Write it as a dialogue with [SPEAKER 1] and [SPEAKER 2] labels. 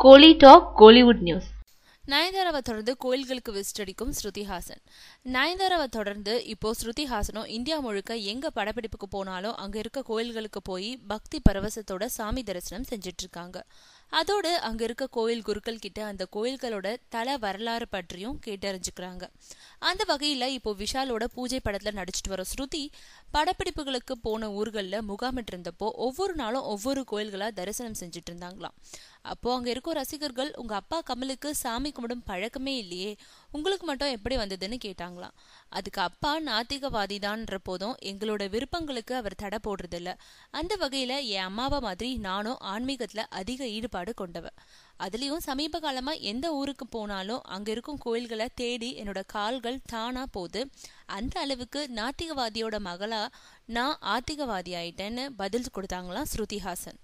[SPEAKER 1] கோலி talk Kollywood news.
[SPEAKER 2] நயன்தாராவை தொடர்ந்து கோயில்களுக்கு visit அடிக்கும் ஸ்ருதி ஹாசன். நயன்தாராவை தொடர்ந்து இப்போ ஸ்ருதி ஹாசனும் இந்தியா முழுக்க எங்க படப்பிடிப்புக்கு போனாலும் அங்க இருக்க கோயில்களுக்கு போய் பக்தி பரவசத்தோட சாமி தரிசனம் செஞ்சிட்டு இருக்காங்க. அதோடு அங்க இருக்க கோயில் குருக்கள் கிட்ட அந்த கோயில்களோட தல வரலாறு பற்றியும் கேட்டறிஞ்சுக்கிறாங்க. அந்த வகையில இப்போ விஷாலோட பூஜை படத்துல நடிச்சிட்டு வர ஸ்ருதி படப்பிடிப்புகளுக்கு போன ஊர்கள்ல முகாமிட்டு இருந்தப்போ ஒவ்வொரு நாளும் ஒவ்வொரு கோயில்களா தரிசனம் செஞ்சுட்டு இருந்தாங்களாம். அப்போ அங்க இருக்க ரசிகர்கள், உங்க அப்பா கமலுக்கு சாமி கும்பிடும் பழக்கமே இல்லையே, உங்களுக்கு மட்டும் எப்படி வந்ததுன்னு கேட்டாங்களாம். அதுக்கு அப்பா நாத்திகவாதி தான்ற போதும் எங்களோட விருப்பங்களுக்கு அவர் தடை போடுறதில்ல. அந்த வகையில என் அம்மாவை மாதிரி நானும் ஆன்மீகத்துல அதிக ஈடுபாடு கொண்டவ. அதுலயும் சமீப காலமா எந்த ஊருக்கு போனாலும் அங்க இருக்கும் கோயில்களை தேடி என்னோட கால்கள் தானா போகுது. அந்த அளவுக்கு நாத்திகவாதியோட மகளா நான் ஆத்திகவாதி ஆயிட்டேன்னு பதில் கொடுத்தாங்களாம் ஸ்ருதி ஹாசன்.